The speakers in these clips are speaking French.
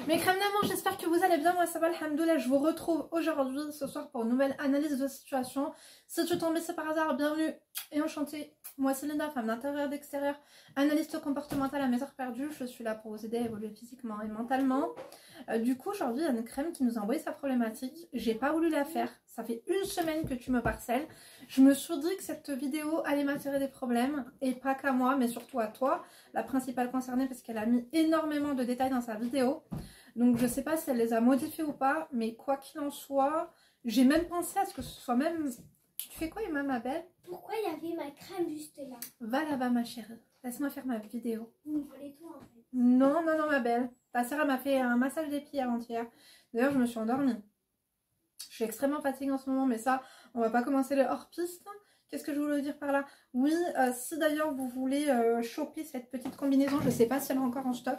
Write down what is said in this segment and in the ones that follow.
Mes crèmes d'amour, j'espère que vous allez bien. Moi ça va, alhamdoulilah. Je vous retrouve aujourd'hui, ce soir, pour une nouvelle analyse de situation. Si tu tombes ici par hasard, bienvenue et enchantée. Moi c'est Linda, femme d'intérieur et d'extérieur, analyste comportementale à mes heures perdues. Je suis là pour vous aider à évoluer physiquement et mentalement. Du coup, aujourd'hui, il y a une crème qui nous a envoyé sa problématique. J'ai pas voulu la faire. Ça fait une semaine que tu me parcelles. Je me suis dit que cette vidéo allait m'attirer des problèmes. Et pas qu'à moi, mais surtout à toi, la principale concernée, parce qu'elle a mis énormément de détails dans sa vidéo. Donc je sais pas si elle les a modifiés ou pas, mais quoi qu'il en soit, j'ai même pensé à ce que ce soit même... Tu fais quoi, Emma, ma belle? Pourquoi il y avait ma crème juste là? Va là-bas, ma chérie. Laisse-moi faire ma vidéo. Vous voulez tout en fait. Non, non, non, ma belle. Ta sœur, elle m'a fait un massage des pieds avant-hier. D'ailleurs, je me suis endormie. Je suis extrêmement fatiguée en ce moment, mais ça, on va pas commencer le hors-piste. Qu'est-ce que je voulais dire par là? Oui, si d'ailleurs vous voulez choper cette petite combinaison, je sais pas si elle est encore en stock,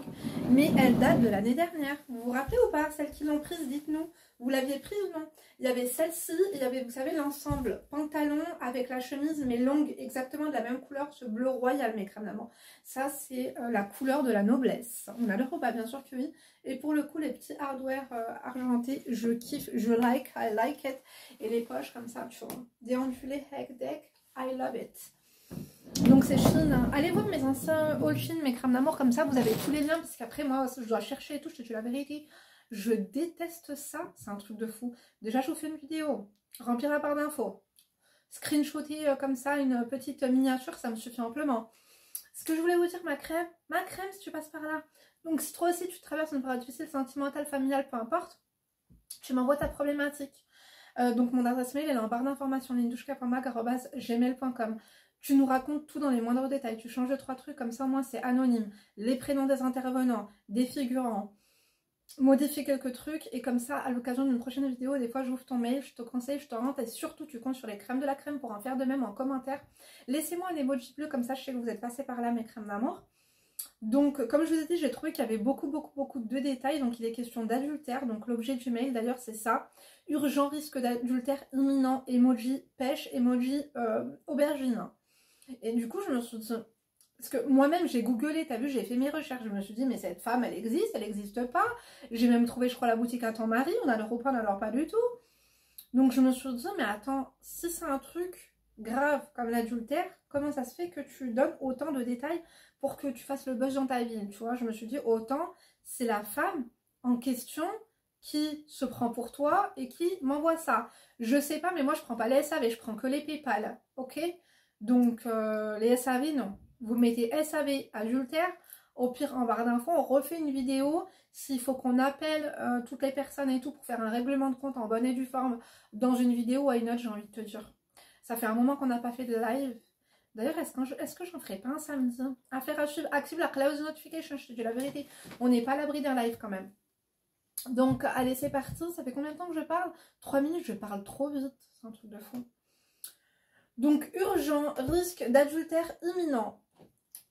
mais elle date de l'année dernière. Vous vous rappelez ou pas? Celles qui l'ont prise, dites-nous. Vous l'aviez prise ou non? Il y avait celle-ci, il y avait, vous savez, l'ensemble pantalon avec la chemise, mais longue, exactement de la même couleur, ce bleu royal, mes crèmes d'amour. Ça, c'est la couleur de la noblesse. On adore ou pas? Bien sûr que oui. Et pour le coup, les petits hardware argentés, je kiffe, I like it. Et les poches comme ça, tu vois, déondulées, heck deck, I love it. Donc c'est Shein. Allez voir mes anciens haul Shein, mes crèmes d'amour, comme ça vous avez tous les liens, parce qu'après moi je dois chercher et tout, je te dis la vérité. Je déteste ça, c'est un truc de fou. Déjà je vous fais une vidéo, remplir la barre d'infos, screenshotter comme ça une petite miniature, ça me suffit amplement. Ce que je voulais vous dire, ma crème si tu passes par là. Donc si toi aussi tu traverses une période difficile, sentimentale, familiale, peu importe, tu m'envoies ta problématique. Donc mon adresse mail elle est en barre d'informations, lindouchka.mag@gmail.com. Tu nous racontes tout dans les moindres détails, tu changes 3 trucs, comme ça au moins c'est anonyme. Les prénoms des intervenants, des figurants, modifie quelques trucs, et comme ça à l'occasion d'une prochaine vidéo, des fois j'ouvre ton mail, je te conseille, je te rente, et surtout tu comptes sur les crèmes de la crème pour en faire de même en commentaire. Laissez-moi un emoji bleu, comme ça je sais que vous êtes passé par là, mes crèmes d'amour. Donc comme je vous ai dit, j'ai trouvé qu'il y avait beaucoup de détails. Donc il est question d'adultère, donc l'objet du mail d'ailleurs c'est ça: urgent, risque d'adultère imminent, emoji pêche, emoji aubergine. Et du coup je me suis dit, parce que moi-même j'ai googlé, t'as vu, j'ai fait mes recherches, je me suis dit mais cette femme elle existe pas. J'ai même trouvé je crois la boutique à ton mari, on a le repas, on n'adore pas du tout. Donc je me suis dit mais attends, si c'est un truc grave comme l'adultère, comment ça se fait que tu donnes autant de détails pour que tu fasses le buzz dans ta ville, tu vois? Je me suis dit autant c'est la femme en question qui se prend pour toi et qui m'envoie ça. Je sais pas, mais moi je prends pas les SAV, je prends que les PayPal, ok? Donc les SAV non. Vous mettez SAV adultère, au pire en barre d'infos, on refait une vidéo. S'il faut qu'on appelle toutes les personnes et tout pour faire un règlement de compte en bonne et due forme dans une vidéo, à une autre, j'ai envie de te dire. Ça fait un moment qu'on n'a pas fait de live. D'ailleurs, est-ce que j'en ferai pas un samedi? Affaire à suivre, active la close notification, je te dis la vérité. On n'est pas à l'abri d'un live quand même. Donc, allez, c'est parti. Ça fait combien de temps que je parle? 3 minutes, je parle trop vite. C'est un truc de fou. Donc, urgent, risque d'adultère imminent.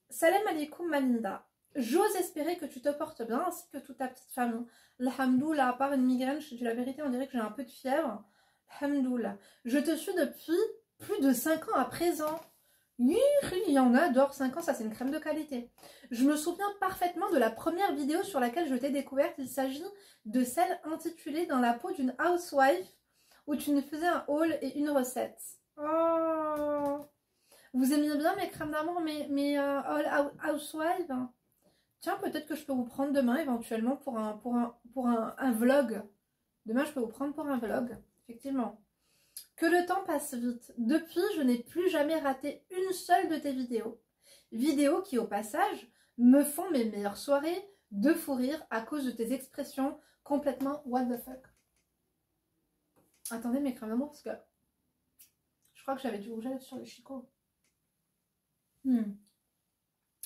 Salam alaikum Malinda. J'ose espérer que tu te portes bien, ainsi que toute ta petite famille. Alhamdoulilah, à part une migraine, je te dis la vérité, on dirait que j'ai un peu de fièvre. Alhamdoulilah. Je te suis depuis plus de 5 ans à présent. Il y en a, d'or 5 ans, ça c'est une crème de qualité. Je me souviens parfaitement de la première vidéo sur laquelle je t'ai découverte. Il s'agit de celle intitulée Dans la peau d'une housewife, où tu nous faisais un haul et une recette. Oh, vous aimiez bien mes crèmes d'amour, mes haul housewife? Tiens, peut-être que je peux vous prendre demain éventuellement pour un vlog. Demain, je peux vous prendre pour un vlog, effectivement. Que le temps passe vite. Depuis, je n'ai plus jamais raté une seule de tes vidéos. Vidéos qui, au passage, me font mes meilleures soirées de fou rire à cause de tes expressions complètement what the fuck. Attendez mes crèmes d'amour, parce que je crois que j'avais du rouge à lèvres sur le chicot.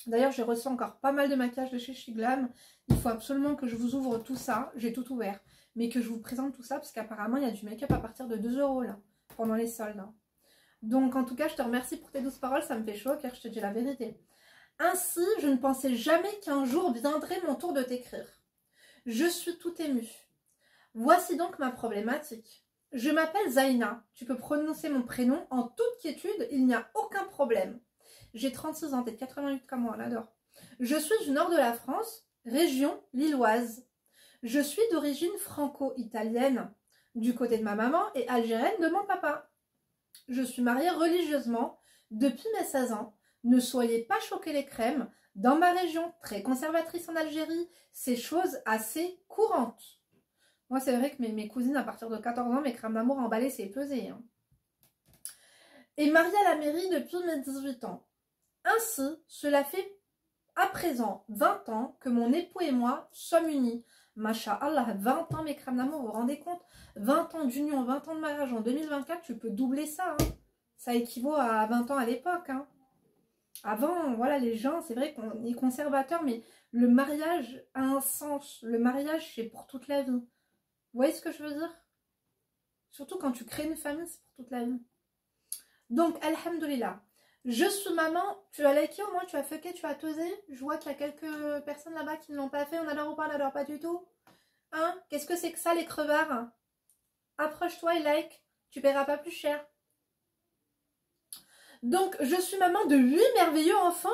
D'ailleurs, j'ai reçu encore pas mal de maquillage de chez Shiglam. Il faut absolument que je vous ouvre tout ça. J'ai tout ouvert. Mais que je vous présente tout ça, parce qu'apparemment, il y a du make-up à partir de 2 € là, pendant les soldes. Hein. Donc, en tout cas, je te remercie pour tes douces paroles. Ça me fait chaud, car je te dis la vérité. Ainsi, je ne pensais jamais qu'un jour viendrait mon tour de t'écrire. Je suis tout émue. Voici donc ma problématique. Je m'appelle Zaina. Tu peux prononcer mon prénom en toute quiétude, il n'y a aucun problème. J'ai 36 ans, t'es de 88 comme moi, on adore. Je suis du nord de la France, région lilloise. Je suis d'origine franco-italienne du côté de ma maman et algérienne de mon papa. Je suis mariée religieusement depuis mes 16 ans. Ne soyez pas choqués les crèmes. Dans ma région, très conservatrice en Algérie, c'est chose assez courante. Moi, c'est vrai que mes cousines, à partir de 14 ans, mes crèmes d'amour emballées, c'est pesé. Hein. Et mariée à la mairie depuis mes 18 ans. Ainsi, cela fait à présent 20 ans que mon époux et moi sommes unis. Masha'Allah, 20 ans mes crèmes d'amour, vous vous rendez compte? 20 ans d'union, 20 ans de mariage en 2024, tu peux doubler ça. Hein. Ça équivaut à 20 ans à l'époque. Hein. Avant, voilà, les gens, c'est vrai qu'on est conservateurs, mais le mariage a un sens. Le mariage, c'est pour toute la vie. Vous voyez ce que je veux dire? Surtout quand tu crées une famille, c'est pour toute la vie. Donc, alhamdoulilah. Je suis maman, tu as liké au moins, tu as fucké, tu as tosé. Je vois qu'il y a quelques personnes là-bas qui ne l'ont pas fait. On adore ou pas, on adore pas du tout. Hein? Qu'est-ce que c'est que ça, les crevards? Approche-toi et like, tu paieras pas plus cher. Donc, je suis maman de 8 merveilleux enfants,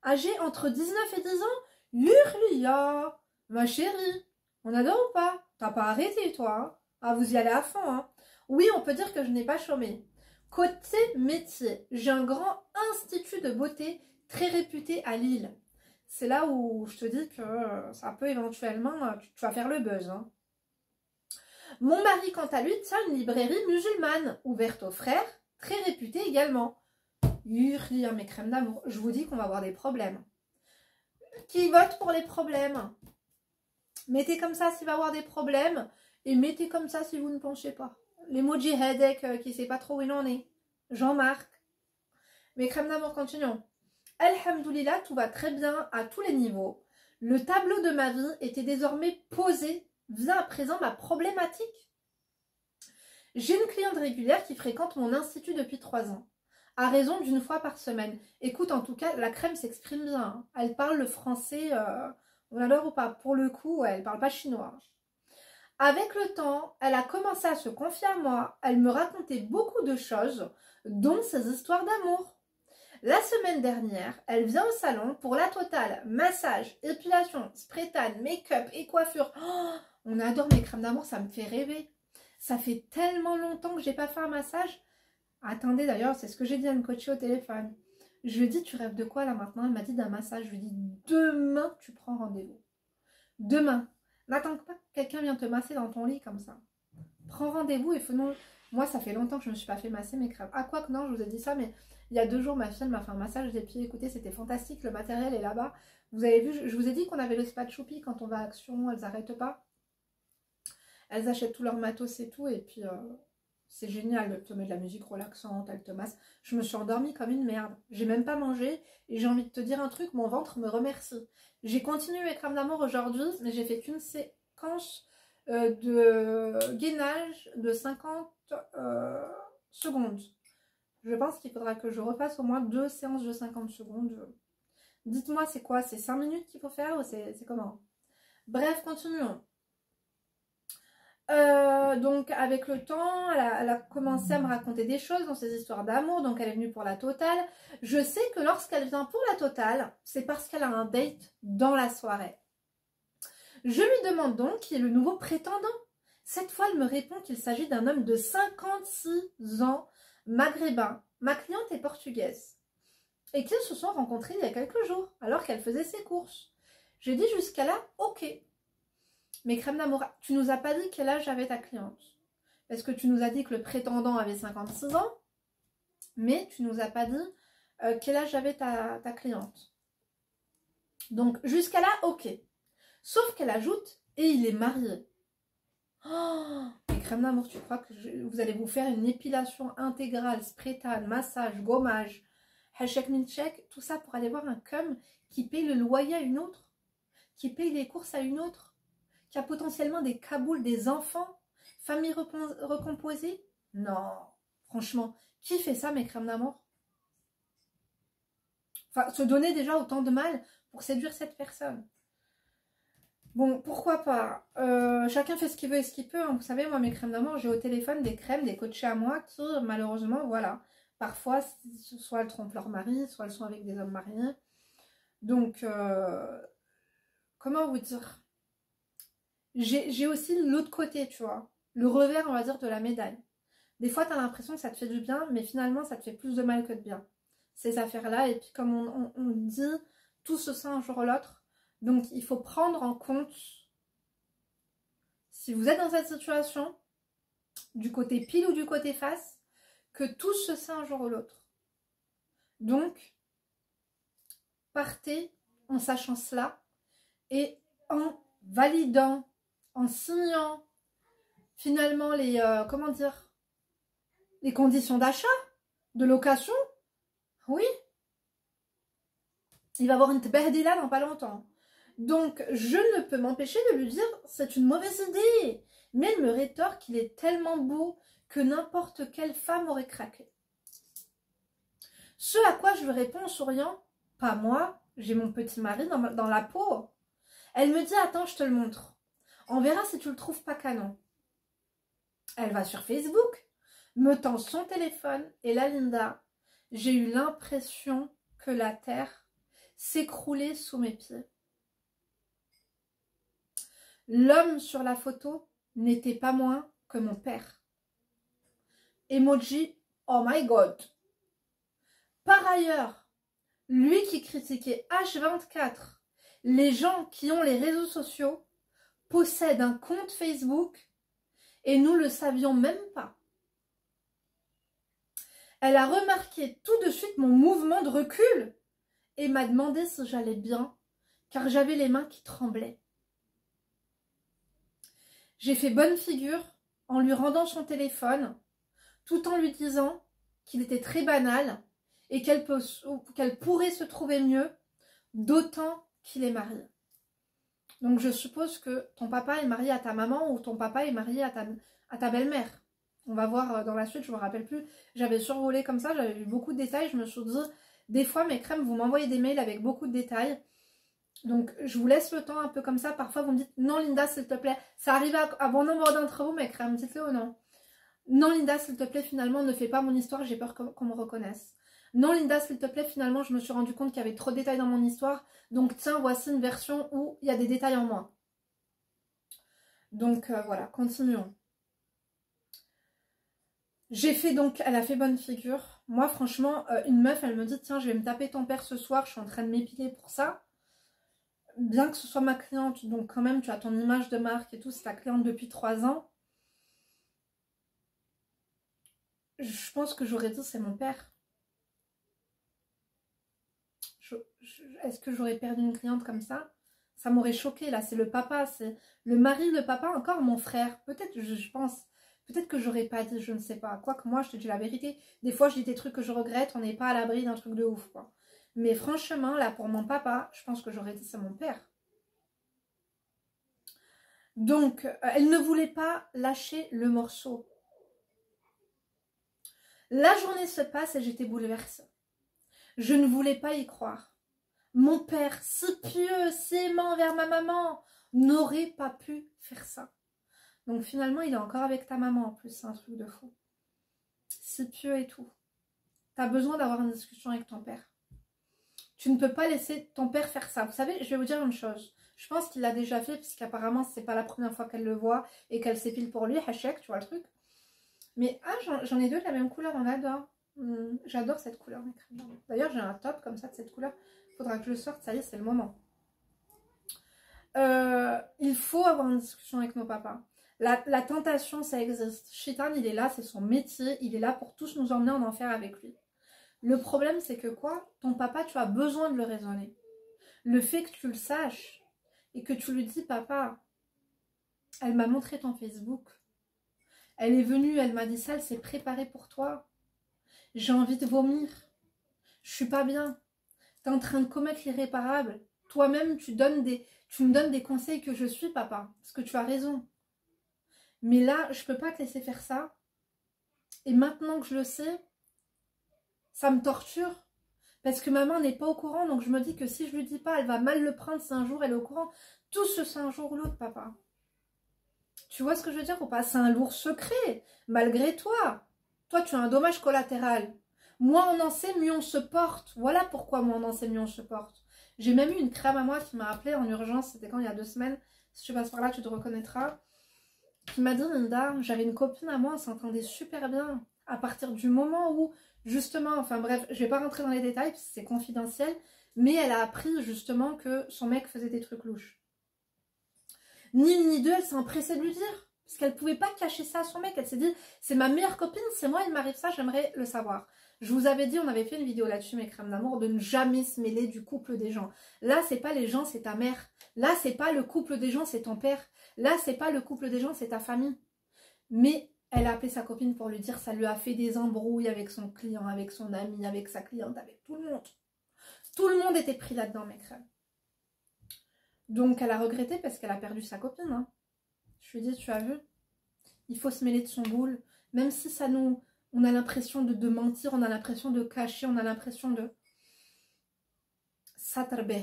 âgés entre 19 et 10 ans. Hurlia, ma chérie, on adore ou pas? T'as pas arrêté, toi. Hein? Ah, vous y allez à fond. Hein? Oui, on peut dire que je n'ai pas chômé. Côté métier, j'ai un grand institut de beauté très réputé à Lille. C'est là où je te dis que ça peut éventuellement, tu vas faire le buzz. Hein. Mon mari, quant à lui, tient une librairie musulmane, ouverte aux frères, très réputée également. Lire mes crèmes d'amour, je vous dis qu'on va avoir des problèmes. Qui vote pour les problèmes? Mettez comme ça s'il va y avoir des problèmes, et mettez comme ça si vous ne penchez pas. L'emoji headache qui ne sait pas trop où il en est. Jean-Marc. Mes crèmes d'amour, continuons. Alhamdoulilah, tout va très bien à tous les niveaux. Le tableau de ma vie était désormais posé. Vient à présent ma problématique. J'ai une cliente régulière qui fréquente mon institut depuis 3 ans. À raison d'une fois par semaine. Écoute, en tout cas, la crème s'exprime bien. Hein. Elle parle le français, on adore ou pas. Pour le coup, elle ne parle pas chinois. Avec le temps, elle a commencé à se confier à moi. Elle me racontait beaucoup de choses, dont ses histoires d'amour. La semaine dernière, elle vient au salon pour la totale. Massage, épilation, spray-tan, make-up et coiffure. Oh, on adore mes crèmes d'amour, ça me fait rêver. Ça fait tellement longtemps que j'ai pas fait un massage. Attendez d'ailleurs, c'est ce que j'ai dit à une coachée au téléphone. Je lui ai dit, tu rêves de quoi là maintenant? Elle m'a dit d'un massage. Je lui ai dit, demain, tu prends rendez-vous. Demain. N'attends pas que quelqu'un vienne te masser dans ton lit comme ça. Prends rendez-vous et faisons... Moi, ça fait longtemps que je ne me suis pas fait masser mes crèmes. Ah, quoi que non, je vous ai dit ça, mais il y a 2 jours, ma fille m'a fait un massage des pieds. Écoutez, c'était fantastique. Le matériel est là-bas. Vous avez vu, je vous ai dit qu'on avait le spa de Choupi quand on va à Action. Elles n'arrêtent pas. Elles achètent tout leur matos et tout. Et puis, c'est génial. Elles te mettent de la musique relaxante. Elles te massent. Je me suis endormie comme une merde. J'ai même pas mangé. Et j'ai envie de te dire un truc. Mon ventre me remercie. J'ai continué mes crèmes d'amour aujourd'hui, mais j'ai fait qu'une séquence de gainage de 50 secondes. Je pense qu'il faudra que je refasse au moins 2 séances de 50 secondes. Dites-moi, c'est quoi? C'est 5 minutes qu'il faut faire ou c'est comment? Bref, continuons. Donc avec le temps, elle a commencé à me raconter des choses dans ses histoires d'amour, donc elle est venue pour la totale. Je sais que lorsqu'elle vient pour la totale, c'est parce qu'elle a un date dans la soirée. Je lui demande donc qui est le nouveau prétendant. Cette fois, elle me répond qu'il s'agit d'un homme de 56 ans, maghrébin. Ma cliente est portugaise. Et qu'ils se sont rencontrés il y a quelques jours, alors qu'elle faisait ses courses. J'ai dit jusqu'à là, ok. Mais crème d'amour, tu nous as pas dit quel âge avait ta cliente. Parce que tu nous as dit que le prétendant avait 56 ans, mais tu nous as pas dit quel âge avait ta cliente. Donc jusqu'à là, ok. Sauf qu'elle ajoute, et il est marié. Oh, mais crème d'amour, tu crois que vous allez vous faire une épilation intégrale, spray-tan, massage, gommage, hachek minchek, tout ça pour aller voir un cum qui paye le loyer à une autre, qui paye les courses à une autre, qui a potentiellement des kaboules, des enfants, famille recomposée? Non, franchement, qui fait ça, mes crèmes d'amour? Enfin, se donner déjà autant de mal pour séduire cette personne. Bon, pourquoi pas. Chacun fait ce qu'il veut et ce qu'il peut. Hein. Vous savez, moi, mes crèmes d'amour, j'ai au téléphone des crèmes, des coachés à moi qui, malheureusement, voilà. Parfois, soit elles trompent leur mari, soit elles sont avec des hommes mariés. Donc, comment vous dire? j'ai aussi l'autre côté, tu vois. Le revers, on va dire, de la médaille. Des fois, tu as l'impression que ça te fait du bien, mais finalement, ça te fait plus de mal que de bien. Ces affaires-là, et puis comme on dit, tout se sent un jour ou l'autre. Donc, il faut prendre en compte, si vous êtes dans cette situation, du côté pile ou du côté face, que tout se sait un jour ou l'autre. Donc, partez en sachant cela et en validant, en signant finalement les, comment dire, les conditions d'achat, de location. Oui, il va avoir une tberdila dans pas longtemps. Donc, je ne peux m'empêcher de lui dire, c'est une mauvaise idée. Mais elle me rétorque qu'il est tellement beau que n'importe quelle femme aurait craqué. Ce à quoi je lui réponds en souriant, pas moi, j'ai mon petit mari dans la peau. Elle me dit, attends, je te le montre. On verra si tu le trouves pas canon. Elle va sur Facebook, me tend son téléphone, et là, Linda, j'ai eu l'impression que la terre s'écroulait sous mes pieds. L'homme sur la photo n'était pas moins que mon père. Emoji, oh my god. Par ailleurs, lui qui critiquait H24, les gens qui ont les réseaux sociaux, possède un compte Facebook et nous le savions même pas. Elle a remarqué tout de suite mon mouvement de recul et m'a demandé si j'allais bien, car j'avais les mains qui tremblaient. J'ai fait bonne figure en lui rendant son téléphone, tout en lui disant qu'il était très banal et qu'elle pourrait se trouver mieux, d'autant qu'il est marié. Donc je suppose que ton papa est marié à ta maman ou ton papa est marié à ta belle-mère. On va voir dans la suite, je me rappelle plus. J'avais survolé comme ça, j'avais vu beaucoup de détails. Je me suis dit, des fois mes crèmes, vous m'envoyez des mails avec beaucoup de détails. Donc je vous laisse le temps un peu comme ça. Parfois vous me dites, non Linda s'il te plaît. Ça arrive à bon nombre d'entre vous, mes crèmes, dites-le ou non. Non Linda s'il te plaît, finalement ne fais pas mon histoire, j'ai peur qu'on me reconnaisse. Non Linda s'il te plaît, finalement je me suis rendu compte qu'il y avait trop de détails dans mon histoire. Donc tiens, voici une version où il y a des détails en moins. Donc voilà, continuons. J'ai fait donc, elle a fait bonne figure. Moi franchement, une meuf, elle me dit, tiens, je vais me taper ton père ce soir, je suis en train de m'épiler pour ça. Bien que ce soit ma cliente, donc quand même tu as ton image de marque et tout, c'est ta cliente depuis 3 ans. Je pense que j'aurais dit, c'est mon père. Est-ce que j'aurais perdu une cliente comme ça? Ça m'aurait choqué, là, c'est le papa, c'est le mari, le papa, encore mon frère. Peut-être, je pense, peut-être que j'aurais pas dit, je ne sais pas. Quoique moi, je te dis la vérité. Des fois, je dis des trucs que je regrette, on n'est pas à l'abri d'un truc de ouf, quoi. Mais franchement, là, pour mon papa, je pense que j'aurais dit, c'est mon père. Donc, elle ne voulait pas lâcher le morceau. La journée se passe et j'étais bouleversée. Je ne voulais pas y croire. Mon père, si pieux, si aimant envers ma maman, n'aurait pas pu faire ça. Donc finalement, il est encore avec ta maman en plus, c'est un truc de fou. Si pieux et tout. Tu as besoin d'avoir une discussion avec ton père. Tu ne peux pas laisser ton père faire ça. Vous savez, je vais vous dire une chose. Je pense qu'il l'a déjà fait, puisqu'apparemment, c'est pas la première fois qu'elle le voit et qu'elle s'épile pour lui. Hachek, tu vois le truc. Mais j'en ai deux de la même couleur, on adore. J'adore cette couleur. D'ailleurs, j'ai un top comme ça de cette couleur. Faudra que je le sorte, ça y est, c'est le moment. Il faut avoir une discussion avec nos papas. La tentation, ça existe. Shaitan, il est là, c'est son métier. Il est là pour tous nous emmener en enfer avec lui. Le problème, c'est que quoi? Ton papa, tu as besoin de le raisonner. Le fait que tu le saches et que tu lui dis, papa, elle m'a montré ton Facebook. Elle est venue, elle m'a dit ça, elle s'est préparée pour toi. J'ai envie de vomir. Je suis pas bien. Tu es en train de commettre l'irréparable. Toi-même, tu me donnes des conseils que je suis, papa. Parce que tu as raison. Mais là, je peux pas te laisser faire ça. Et maintenant que je le sais, ça me torture. Parce que maman n'est pas au courant. Donc je me dis que si je lui dis pas, elle va mal le prendre si un jour elle est au courant. Tout ce c'est un jour ou l'autre, papa. Tu vois ce que je veux dire ou pas? C'est un lourd secret. Malgré toi. Toi, tu as un dommage collatéral. Moins on en sait, mieux on se porte. Voilà pourquoi moins on en sait, mieux on se porte. J'ai même eu une crème à moi qui m'a appelée en urgence. C'était quand il y a 2 semaines. si tu passes par là, tu te reconnaîtras. Qui m'a dit, Linda, j'avais une copine à moi, on s'entendait super bien. À partir du moment où, justement, enfin bref, je vais pas rentrer dans les détails, c'est confidentiel, mais elle a appris justement que son mec faisait des trucs louches. Ni une ni deux, elle s'est empressée de lui dire. Parce qu'elle pouvait pas cacher ça à son mec. Elle s'est dit, c'est ma meilleure copine, c'est moi, il m'arrive ça, j'aimerais le savoir. Je vous avais dit, on avait fait une vidéo là-dessus, mes crèmes d'amour, de ne jamais se mêler du couple des gens. Là, c'est pas les gens, c'est ta mère. Là, c'est pas le couple des gens, c'est ton père. Là, c'est pas le couple des gens, c'est ta famille. Mais elle a appelé sa copine pour lui dire, ça lui a fait des embrouilles avec son client, avec son ami, avec sa cliente, avec tout le monde. Tout le monde était pris là-dedans, mes crèmes. Donc, elle a regretté parce qu'elle a perdu sa copine. Hein. Je lui ai dit, tu as vu, il faut se mêler de son boule. Même si ça nous... On a l'impression de mentir, on a l'impression de cacher, on a l'impression de... Satarbe.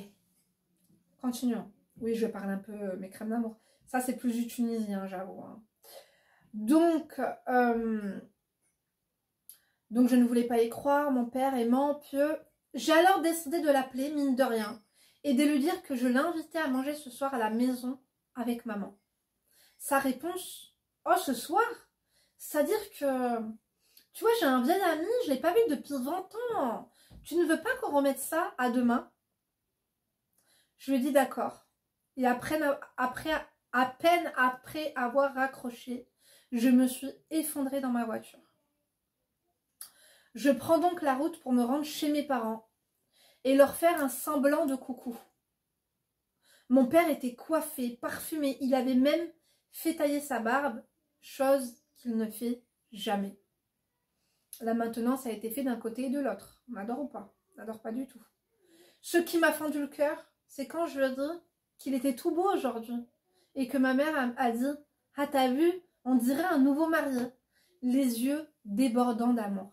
Continuons. Oui, je parle un peu mes crèmes d'amour. Ça, c'est plus du tunisien, j'avoue. Hein. Donc, je ne voulais pas y croire. Mon père aimant, pieux. J'ai alors décidé de l'appeler, mine de rien, et de lui dire que je l'invitais à manger ce soir à la maison avec maman. Sa réponse, oh, ce soir? C'est-à-dire que, tu vois, j'ai un vieil ami, je ne l'ai pas vu depuis 20 ans. Tu ne veux pas qu'on remette ça à demain? Je lui ai dit d'accord. Et à peine après avoir raccroché, je me suis effondrée dans ma voiture. Je prends donc la route pour me rendre chez mes parents et leur faire un semblant de coucou. Mon père était coiffé, parfumé, il avait même fait tailler sa barbe, chose qu'il ne fait jamais. Là maintenant, ça a été fait d'un côté et de l'autre. On adore ou pas? On n'adore pas du tout. Ce qui m'a fendu le cœur, c'est quand je lui ai dit qu'il était tout beau aujourd'hui. Et que ma mère a dit, ah t'as vu, on dirait un nouveau marié. Les yeux débordants d'amour.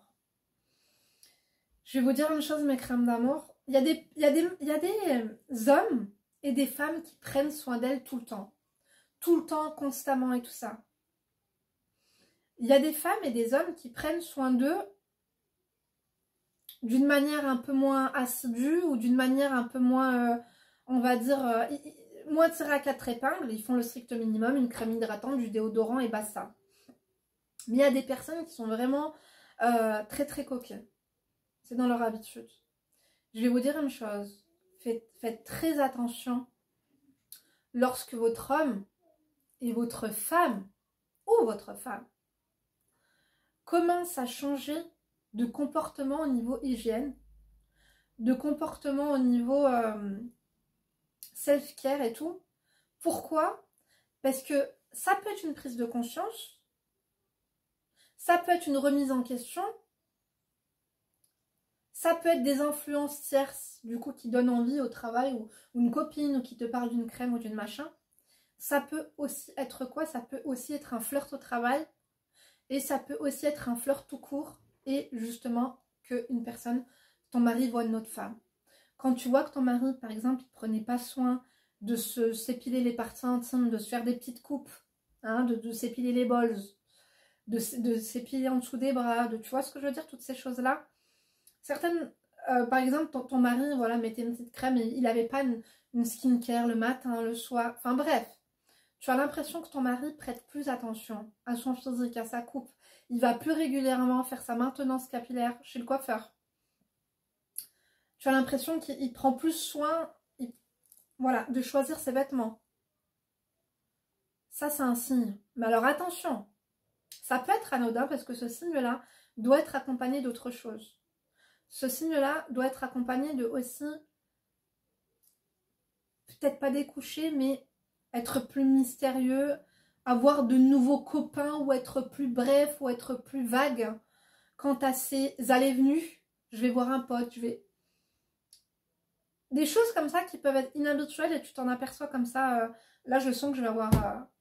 Je vais vous dire une chose, mes crèmes d'amour. Il y a des hommes et des femmes qui prennent soin d'elles tout le temps. Tout le temps, constamment et tout ça. Il y a des femmes et des hommes qui prennent soin d'eux d'une manière un peu moins assidue ou d'une manière un peu moins, on va dire, moins tirée à quatre épingles. Ils font le strict minimum, une crème hydratante, du déodorant et basta. Mais il y a des personnes qui sont vraiment très très coquines. C'est dans leur habitude. Je vais vous dire une chose. Faites très attention lorsque votre homme et votre femme, ou votre femme, commence à changer de comportement au niveau hygiène, de comportement au niveau self-care et tout. Pourquoi? Parce que ça peut être une prise de conscience, ça peut être une remise en question, ça peut être des influences tierces, du coup, qui donnent envie au travail, ou une copine, ou qui te parle d'une crème ou d'une machin. Ça peut aussi être quoi? Ça peut aussi être un flirt au travail, et ça peut aussi être un flirt tout court, et justement, qu'une personne, ton mari voit une autre femme. Quand tu vois que ton mari, par exemple, il ne prenait pas soin de s'épiler les parties intimes, de se faire des petites coupes, hein, de s'épiler les balls, de s'épiler en dessous des bras, tu vois ce que je veux dire, toutes ces choses-là. Certaines, par exemple, ton mari, voilà, mettait une petite crème et il n'avait pas une skincare le matin, le soir, enfin bref. Tu as l'impression que ton mari prête plus attention à son physique, à sa coupe. Il va plus régulièrement faire sa maintenance capillaire chez le coiffeur. Tu as l'impression qu'il prend plus soin, voilà, de choisir ses vêtements. Ça, c'est un signe. Mais alors attention, ça peut être anodin parce que ce signe-là doit être accompagné d'autre chose. Ce signe-là doit être accompagné de aussi, peut-être pas découcher, mais être plus mystérieux, avoir de nouveaux copains ou être plus bref ou être plus vague quant à ses allées-venues. Je vais voir un pote, des choses comme ça qui peuvent être inhabituelles et tu t'en aperçois comme ça. Là, je sens que je vais avoir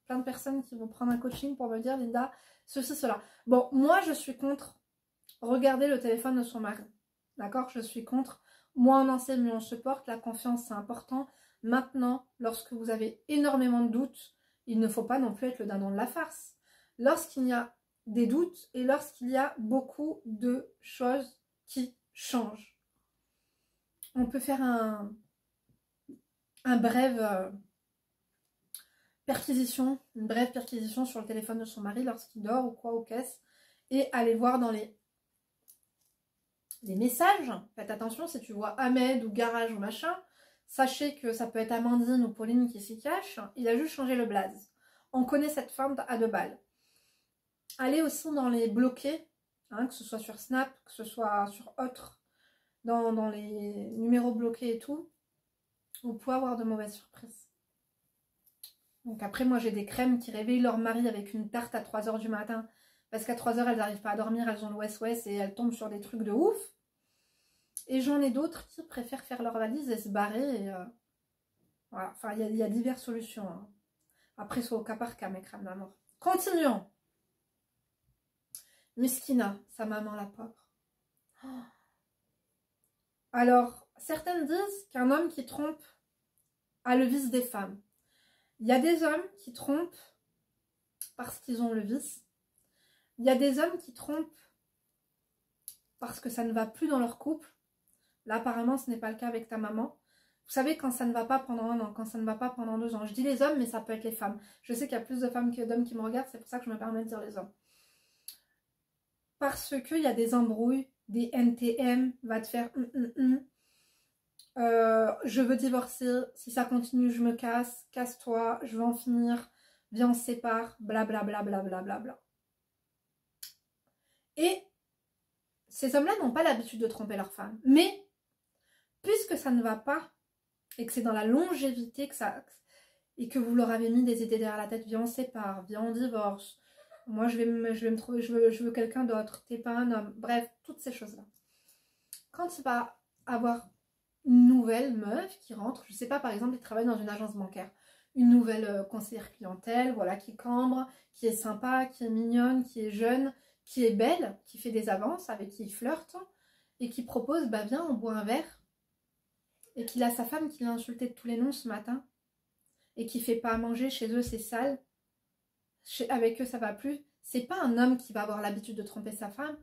plein de personnes qui vont prendre un coaching pour me dire, Linda, ceci, cela. Bon, moi, je suis contre regarder le téléphone de son mari. D'accord? Je suis contre. Moi, on enseigne, mais on se porte. La confiance, c'est important. Maintenant, lorsque vous avez énormément de doutes, il ne faut pas non plus être le dindon de la farce. Lorsqu'il y a des doutes et lorsqu'il y a beaucoup de choses qui changent. On peut faire un bref perquisition, une brève perquisition sur le téléphone de son mari lorsqu'il dort ou quoi, ou qu'est-ce, et aller voir dans les messages. Faites attention, si tu vois Ahmed ou Garage ou machin, sachez que ça peut être Amandine ou Pauline qui s'y cache. Il a juste changé le blaze. On connaît cette femme à 2 balles. Allez aussi dans les bloqués, hein, que ce soit sur Snap, que ce soit sur autre, dans les numéros bloqués et tout. Vous pouvez avoir de mauvaises surprises. Donc après, moi j'ai des crèmes qui réveillent leur mari avec une tarte à 3 h du matin. Parce qu'à 3 h, elles n'arrivent pas à dormir, elles ont le West-West et elles tombent sur des trucs de ouf. Et j'en ai d'autres qui préfèrent faire leur valise et se barrer. Et, voilà. Enfin, il y a diverses solutions. Hein. Après, soit au cas par cas, mes crèmes d'amour. Continuons. Miskina, sa maman la pauvre. Alors, certaines disent qu'un homme qui trompe a le vice des femmes. Il y a des hommes qui trompent parce qu'ils ont le vice. Il y a des hommes qui trompent parce que ça ne va plus dans leur couple. Là, apparemment, ce n'est pas le cas avec ta maman. Vous savez, quand ça ne va pas pendant 1 an, quand ça ne va pas pendant 2 ans. Je dis les hommes, mais ça peut être les femmes. Je sais qu'il y a plus de femmes que d'hommes qui me regardent, c'est pour ça que je me permets de dire les hommes. Parce qu'il y a des embrouilles, des NTM, va te faire je veux divorcer, si ça continue, je me casse, casse-toi, je veux en finir, viens, on se sépare, blablabla. Bla, bla, bla, bla. Et ces hommes-là n'ont pas l'habitude de tromper leur femme. Mais, puisque ça ne va pas, et que c'est dans la longévité que ça... et que vous leur avez mis des idées derrière la tête, viens, on se sépare, viens, on divorce, moi je vais me trouver, je veux quelqu'un d'autre, t'es pas un homme, bref, toutes ces choses-là. Quand il va avoir une nouvelle meuf qui rentre, je sais pas, par exemple, il travaille dans une agence bancaire, une nouvelle conseillère clientèle, voilà, qui cambre, qui est sympa, qui est mignonne, qui est jeune, qui est belle, qui fait des avances, avec qui il flirte, et qui propose, bah viens, on boit un verre, et qu'il a sa femme qui l'a insulté de tous les noms ce matin, et qui fait pas à manger, chez eux c'est sale, avec eux ça va plus, c'est pas un homme qui va avoir l'habitude de tromper sa femme,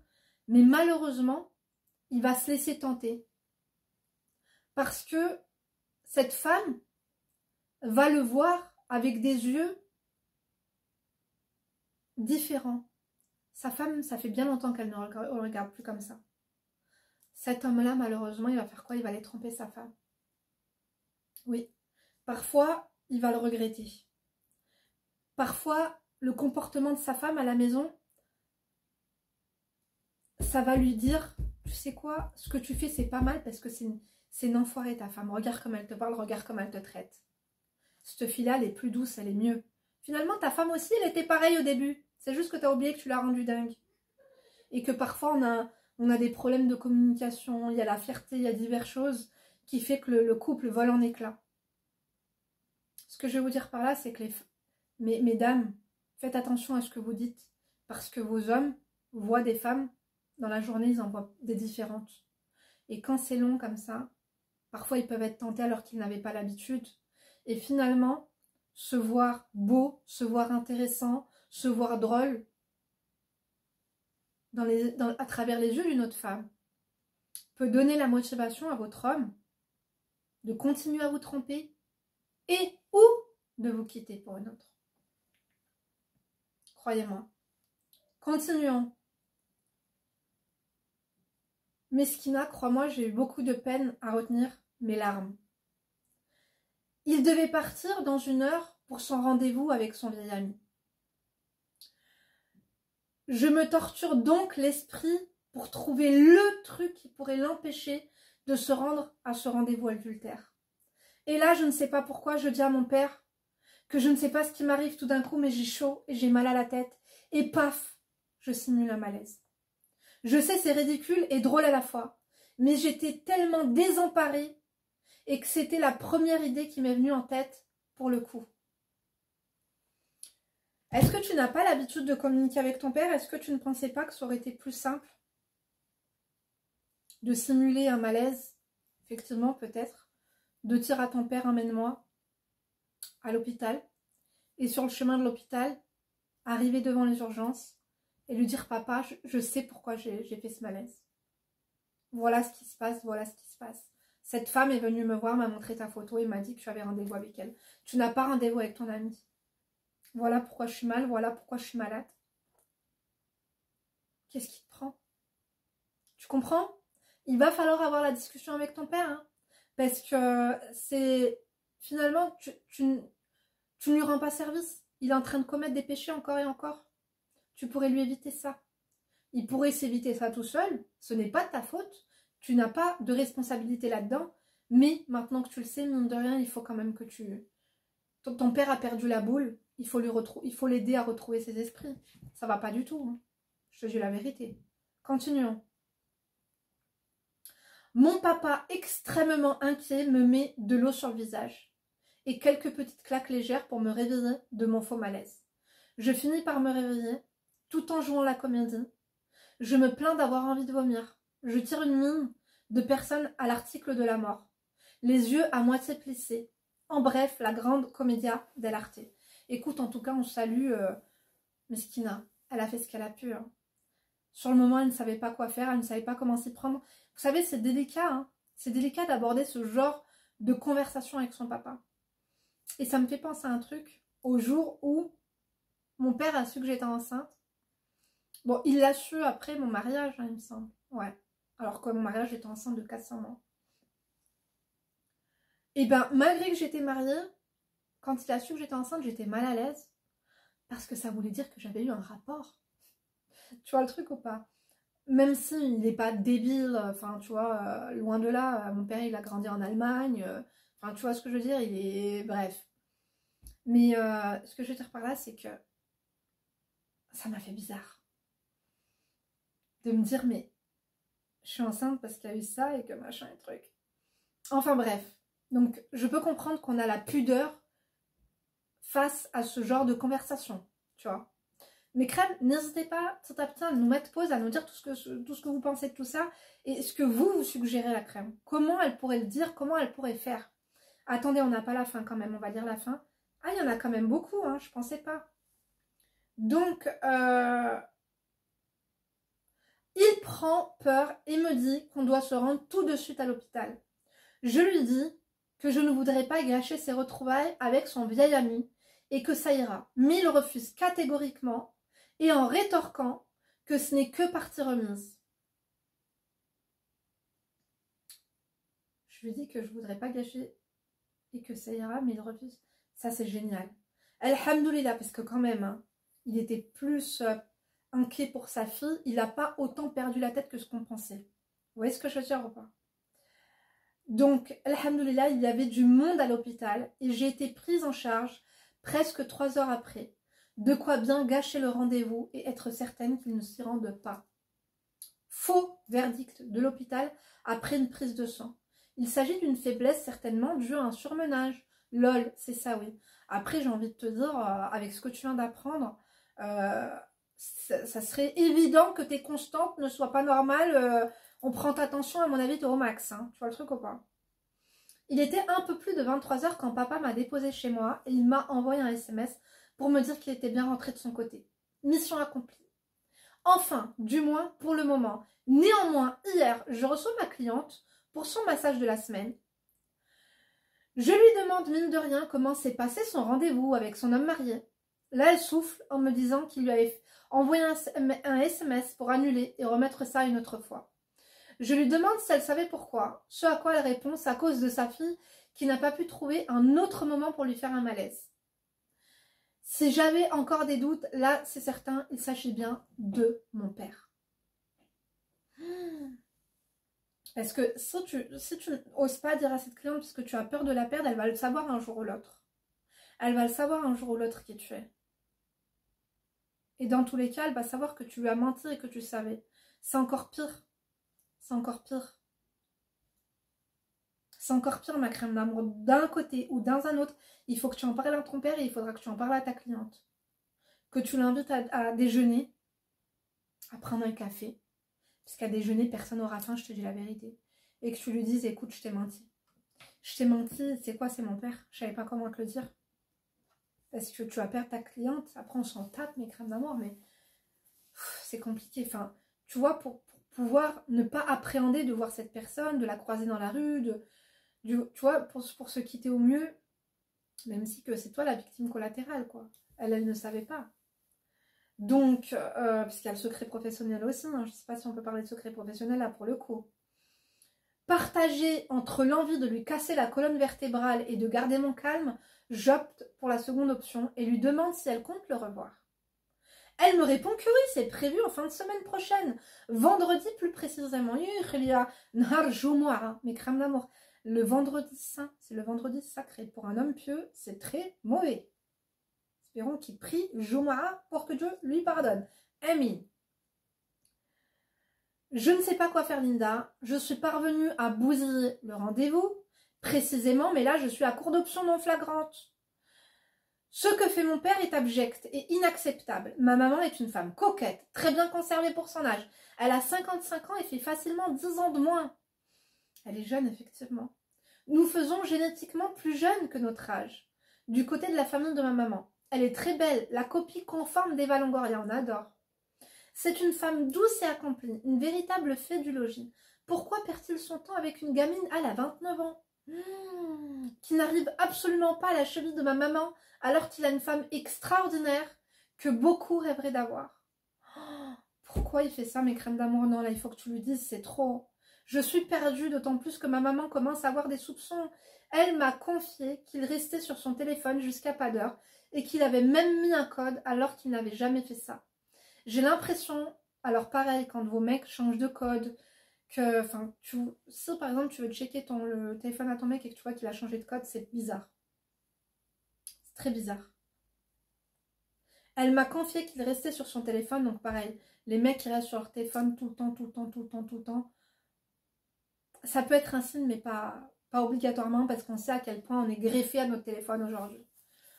mais malheureusement, il va se laisser tenter. Parce que cette femme va le voir avec des yeux différents. Sa femme, ça fait bien longtemps qu'elle ne le regarde plus comme ça. Cet homme-là, malheureusement, il va faire quoi? Il va aller tromper sa femme. Oui. Parfois, il va le regretter. Parfois, le comportement de sa femme à la maison, ça va lui dire, tu sais quoi, ce que tu fais, c'est pas mal parce que c'est une enfoirée ta femme. Regarde comme elle te parle, regarde comme elle te traite. Cette fille-là, elle est plus douce, elle est mieux. Finalement, ta femme aussi, elle était pareille au début. C'est juste que tu as oublié que tu l'as rendue dingue. Et que parfois, on a des problèmes de communication, il y a la fierté, il y a diverses choses qui fait que le couple vole en éclats. Ce que je vais vous dire par là, c'est que mesdames, faites attention à ce que vous dites. Parce que vos hommes voient des femmes, dans la journée, ils en voient des différentes. Et quand c'est long comme ça, parfois ils peuvent être tentés alors qu'ils n'avaient pas l'habitude. Et finalement, se voir beau, se voir intéressant, se voir drôle à travers les yeux d'une autre femme peut donner la motivation à votre homme de continuer à vous tromper et ou de vous quitter pour une autre. Croyez-moi. Continuons. Meskina, crois-moi, j'ai eu beaucoup de peine à retenir mes larmes. Il devait partir dans 1 heure pour son rendez-vous avec son vieil ami. Je me torture donc l'esprit pour trouver le truc qui pourrait l'empêcher de se rendre à ce rendez-vous adultère. Et là, je ne sais pas pourquoi, je dis à mon père que je ne sais pas ce qui m'arrive tout d'un coup, mais j'ai chaud et j'ai mal à la tête. Et paf, je simule un malaise. Je sais, c'est ridicule et drôle à la fois, mais j'étais tellement désemparée et que c'était la première idée qui m'est venue en tête pour le coup. Est-ce que tu n'as pas l'habitude de communiquer avec ton père? Est-ce que tu ne pensais pas que ça aurait été plus simple de simuler un malaise? Effectivement, peut-être. De dire à ton père, emmène-moi à l'hôpital. Et sur le chemin de l'hôpital, arriver devant les urgences et lui dire, papa, je sais pourquoi j'ai fait ce malaise. Voilà ce qui se passe, voilà ce qui se passe. Cette femme est venue me voir, m'a montré ta photo et m'a dit que tu avais rendez-vous avec elle. Tu n'as pas rendez-vous avec ton ami. Voilà pourquoi je suis mal, voilà pourquoi je suis malade. Qu'est-ce qui te prend? Tu comprends? Il va falloir avoir la discussion avec ton père, hein, parce que c'est... Finalement, tu ne lui rends pas service. Il est en train de commettre des péchés encore et encore. Tu pourrais lui éviter ça. Il pourrait s'éviter ça tout seul. Ce n'est pas de ta faute. Tu n'as pas de responsabilité là-dedans. Mais maintenant que tu le sais, mine de rien, il faut quand même que tu... Ton père a perdu la boule. Il faut l'aider à retrouver ses esprits. Ça va pas du tout. Hein. Je te dis la vérité. Continuons. Mon papa, extrêmement inquiet, me met de l'eau sur le visage et quelques petites claques légères pour me réveiller de mon faux malaise. Je finis par me réveiller, tout en jouant la comédie. Je me plains d'avoir envie de vomir. Je tire une mine de personne à l'article de la mort, les yeux à moitié plissés. En bref, la grande commedia dell'arte. Écoute, en tout cas, on salue Meskina. Elle a fait ce qu'elle a pu. Hein. Sur le moment, elle ne savait pas quoi faire, elle ne savait pas comment s'y prendre. Vous savez, c'est délicat. Hein. C'est délicat d'aborder ce genre de conversation avec son papa. Et ça me fait penser à un truc, au jour où mon père a su que j'étais enceinte. Bon, il l'a su après mon mariage, hein, il me semble. Ouais. Alors que mon mariage, j'étais enceinte de 400 mois. Et ben, malgré que j'étais mariée, quand il a su que j'étais enceinte, j'étais mal à l'aise. Parce que ça voulait dire que j'avais eu un rapport. Tu vois le truc ou pas? Même s'il n'est pas débile, enfin, tu vois, loin de là. Mon père, il a grandi en Allemagne. Enfin, tu vois ce que je veux dire? Il est... Bref. Mais ce que je veux dire par là, c'est que ça m'a fait bizarre. De me dire, mais je suis enceinte parce qu'il y a eu ça et que machin et truc. Enfin bref. Donc, je peux comprendre qu'on a la pudeur face à ce genre de conversation, tu vois. Mais crème, n'hésitez pas, petit à petit, à nous mettre pause, à nous dire tout ce que vous pensez de tout ça et ce que vous suggérez, la crème. Comment elle pourrait le dire, comment elle pourrait faire. Attendez, on n'a pas la fin quand même, on va dire la fin. Ah, il y en a quand même beaucoup, hein, je pensais pas. Donc, il prend peur et me dit qu'on doit se rendre tout de suite à l'hôpital. Je lui dis que je ne voudrais pas gâcher ses retrouvailles avec son vieil ami et que ça ira. Mais il refuse catégoriquement et en rétorquant que ce n'est que partie remise. Je lui dis que je ne voudrais pas gâcher et que ça ira, mais il refuse. Ça, c'est génial. Alhamdoulilah, parce que quand même, hein, il était plus inquiet pour sa fille. Il n'a pas autant perdu la tête que ce qu'on pensait. Vous voyez ce que je veux dire ou pas? Donc, alhamdoulilah, il y avait du monde à l'hôpital et j'ai été prise en charge presque 3 heures après. De quoi bien gâcher le rendez-vous et être certaine qu'il ne s'y rende pas. Faux verdict de l'hôpital après une prise de sang. Il s'agit d'une faiblesse certainement due à un surmenage. Lol, c'est ça, oui. Après, j'ai envie de te dire, avec ce que tu viens d'apprendre, ça serait évident que tes constantes ne soient pas normales. On prend ta tension, à mon avis, t'es au max. Hein. Tu vois le truc ou pas? Il était un peu plus de 23 h quand papa m'a déposé chez moi et il m'a envoyé un SMS pour me dire qu'il était bien rentré de son côté. Mission accomplie. Enfin, du moins pour le moment. Néanmoins, hier, je reçois ma cliente pour son massage de la semaine. Je lui demande, mine de rien, comment s'est passé son rendez-vous avec son homme marié. Là, elle souffle en me disant qu'il lui avait envoyé un SMS pour annuler et remettre ça une autre fois. Je lui demande si elle savait pourquoi, ce à quoi elle répond, c'est à cause de sa fille qui n'a pas pu trouver un autre moment pour lui faire un malaise. Si j'avais encore des doutes, là, c'est certain, il s'agit bien de mon père. Parce que si tu n'oses pas dire à cette cliente parce que tu as peur de la perdre, elle va le savoir un jour ou l'autre. Elle va le savoir un jour ou l'autre qui tu es. Et dans tous les cas, elle va savoir que tu lui as menti et que tu savais. C'est encore pire. C'est encore pire. C'est encore pire, ma crème d'amour. D'un côté ou dans un autre, il faut que tu en parles à ton père et il faudra que tu en parles à ta cliente. Que tu l'invites à déjeuner, à prendre un café. Parce qu'à déjeuner, personne n'aura faim, je te dis la vérité. Et que tu lui dises, écoute, je t'ai menti. Je t'ai menti, c'est quoi, c'est mon père. Je savais pas comment te le dire. Parce que tu vas perdre ta cliente. Après, on s'en tape, mes crèmes d'amour, mais c'est compliqué. Enfin, tu vois, pour pouvoir ne pas appréhender de voir cette personne, de la croiser dans la rue, tu vois, pour se quitter au mieux, même si que c'est toi la victime collatérale, quoi. Elle ne savait pas. Donc, puisqu'il y a le secret professionnel aussi, hein, je ne sais pas si on peut parler de secret professionnel là pour le coup. Partagé entre l'envie de lui casser la colonne vertébrale et de garder mon calme, j'opte pour la seconde option et lui demande si elle compte le revoir. Elle me répond que oui, c'est prévu en fin de semaine prochaine. Vendredi plus précisément. Mes crèmes d'amour. Le vendredi saint, c'est le vendredi sacré. Pour un homme pieux, c'est très mauvais. Espérons qu'il prie Jumu'ah pour que Dieu lui pardonne. Amin. Je ne sais pas quoi faire, Linda. Je suis parvenue à bousiller le rendez-vous, précisément, mais là, je suis à court d'options non flagrantes. Ce que fait mon père est abject et inacceptable. Ma maman est une femme coquette, très bien conservée pour son âge. Elle a 55 ans et fait facilement 10 ans de moins. Elle est jeune, effectivement. Nous faisons génétiquement plus jeune que notre âge. Du côté de la famille de ma maman. Elle est très belle, la copie conforme d'Eva Longoria, on adore. C'est une femme douce et accomplie, une véritable fée du logis. Pourquoi perd-il son temps avec une gamine à la 29 ans qui n'arrive absolument pas à la cheville de ma maman alors qu'il a une femme extraordinaire que beaucoup rêveraient d'avoir. Pourquoi il fait ça, mes crèmes d'amour? Non, là, il faut que tu lui dises, c'est trop. Je suis perdue, d'autant plus que ma maman commence à avoir des soupçons. Elle m'a confié qu'il restait sur son téléphone jusqu'à pas d'heure et qu'il avait même mis un code alors qu'il n'avait jamais fait ça. J'ai l'impression, alors pareil, quand vos mecs changent de code, que, enfin, si par exemple tu veux checker le téléphone à ton mec et que tu vois qu'il a changé de code, c'est bizarre. C'est très bizarre. Elle m'a confié qu'il restait sur son téléphone, donc pareil, les mecs qui restent sur leur téléphone tout le temps, ça peut être un signe, mais pas obligatoirement, parce qu'on sait à quel point on est greffé à notre téléphone aujourd'hui.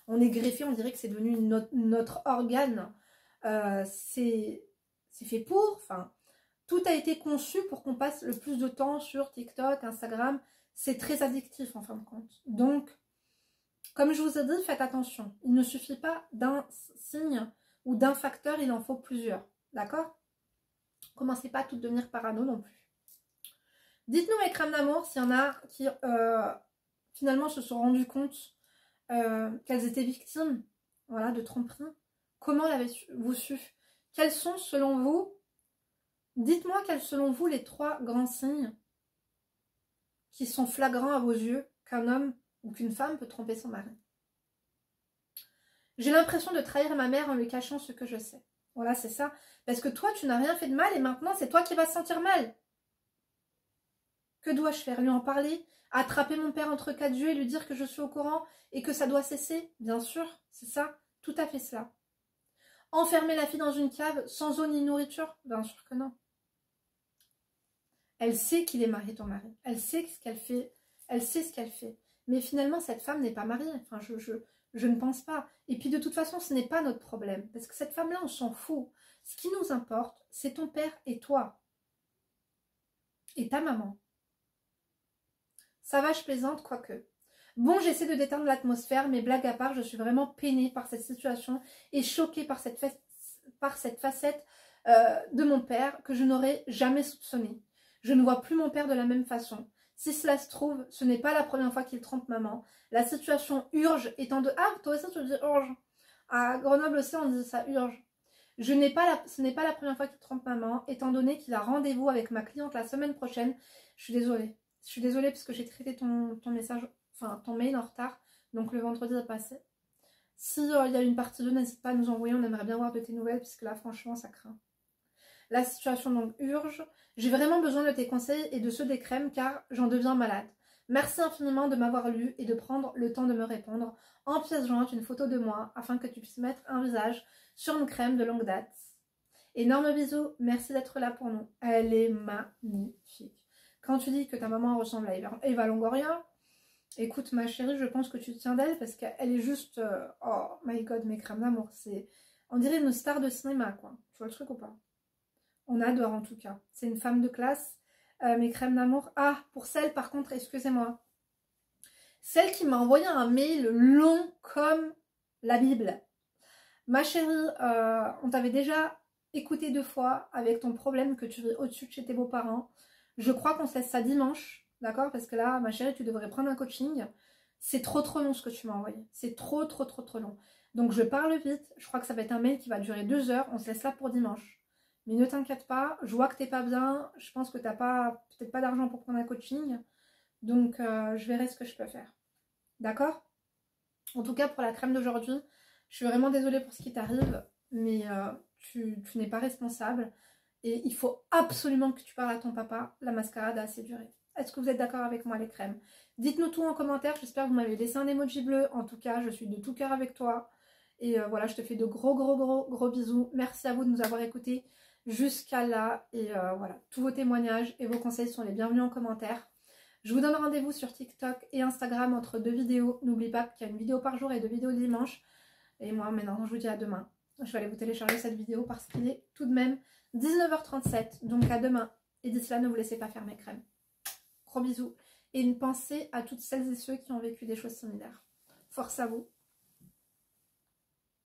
On est greffé, on dirait que c'est devenu notre organe. C'est fait pour, enfin, tout a été conçu pour qu'on passe le plus de temps sur TikTok, Instagram. C'est très addictif en fin de compte. Donc, comme je vous ai dit, faites attention. Il ne suffit pas d'un signe ou d'un facteur, il en faut plusieurs. D'accord? Commencez pas à tout devenir parano non plus. Dites-nous, mes crèmes d'amour, s'il y en a qui finalement se sont rendus compte qu'elles étaient victimes, voilà, de tromperie. Comment l'avez-vous su? Quels sont, selon vous, dites-moi quels selon vous les 3 grands signes qui sont flagrants à vos yeux qu'un homme ou qu'une femme peut tromper son mari. J'ai l'impression de trahir ma mère en lui cachant ce que je sais. Voilà, c'est ça. Parce que toi, tu n'as rien fait de mal et maintenant, c'est toi qui vas se sentir mal. Que dois-je faire? Lui en parler? Attraper mon père entre 4 yeux et lui dire que je suis au courant et que ça doit cesser? Bien sûr, c'est ça. Tout à fait cela. Enfermer la fille dans une cave sans eau ni nourriture? Bien sûr que non. Elle sait qu'il est marié, ton mari. Elle sait ce qu'elle fait. Elle sait ce qu'elle fait. Mais finalement, cette femme n'est pas mariée. Enfin, je ne pense pas. Et puis, de toute façon, ce n'est pas notre problème. Parce que cette femme-là, on s'en fout. Ce qui nous importe, c'est ton père et toi. Et ta maman. Ça va, je plaisante, quoique. Bon, j'essaie de détendre l'atmosphère, mais blague à part, je suis vraiment peinée par cette situation et choquée par cette facette de mon père que je n'aurais jamais soupçonnée. Je ne vois plus mon père de la même façon. Si cela se trouve, ce n'est pas la première fois qu'il trompe maman. La situation urge étant de... Ah, toi aussi tu dis urge. À Grenoble aussi, on dit ça, urge. Ce n'est pas la première fois qu'il trompe maman, étant donné qu'il a rendez-vous avec ma cliente la semaine prochaine. Je suis désolée. Je suis désolée parce que j'ai traité ton message, enfin ton mail en retard. Donc le vendredi est passé. Si il y a une partie 2, n'hésite pas à nous envoyer. On aimerait bien voir de tes nouvelles, puisque là, franchement, ça craint. La situation donc urge. J'ai vraiment besoin de tes conseils et de ceux des crèmes, car j'en deviens malade. Merci infiniment de m'avoir lu et de prendre le temps de me répondre. En pièce jointe, une photo de moi, afin que tu puisses mettre un visage sur une crème de longue date. Énorme bisous. Merci d'être là pour nous. Elle est magnifique. Quand tu dis que ta maman ressemble à Eva Longoria, écoute ma chérie, je pense que tu te tiens d'elle parce qu'elle est juste... oh my god, mes crèmes d'amour. On dirait une star de cinéma, quoi. Tu vois le truc ou pas? On adore en tout cas. C'est une femme de classe. Mes crèmes d'amour. Ah, pour celle par contre, excusez-moi. Celle qui m'a envoyé un mail long comme la Bible. Ma chérie, on t'avait déjà écouté 2 fois avec ton problème que tu vis au-dessus de chez tes beaux-parents. Je crois qu'on se laisse ça dimanche, d'accord? Parce que là, ma chérie, tu devrais prendre un coaching. C'est trop long ce que tu m'as envoyé. C'est trop long. Donc je parle vite, je crois que ça va être un mail qui va durer 2 heures, on se laisse là pour dimanche. Mais ne t'inquiète pas, je vois que t'es pas bien, je pense que t'as pas peut-être pas d'argent pour prendre un coaching, donc je verrai ce que je peux faire. D'accord? En tout cas pour la crème d'aujourd'hui, je suis vraiment désolée pour ce qui t'arrive, mais tu n'es pas responsable et il faut absolument que tu parles à ton papa, la mascarade a assez duré. Est-ce que vous êtes d'accord avec moi les crèmes? Dites-nous tout en commentaire, j'espère que vous m'avez laissé un emoji bleu, en tout cas je suis de tout cœur avec toi. Et voilà, je te fais de gros bisous. Merci à vous de nous avoir écoutés jusqu'à là. Et voilà, tous vos témoignages et vos conseils sont les bienvenus en commentaire. Je vous donne rendez-vous sur TikTok et Instagram entre 2 vidéos. N'oubliez pas qu'il y a une vidéo par jour et 2 vidéos le dimanche. Et moi, maintenant, je vous dis à demain. Je vais aller vous télécharger cette vidéo parce qu'il est tout de même 19h37. Donc à demain. Et d'ici là, ne vous laissez pas faire mes crèmes. Gros bisous. Et une pensée à toutes celles et ceux qui ont vécu des choses similaires. Force à vous.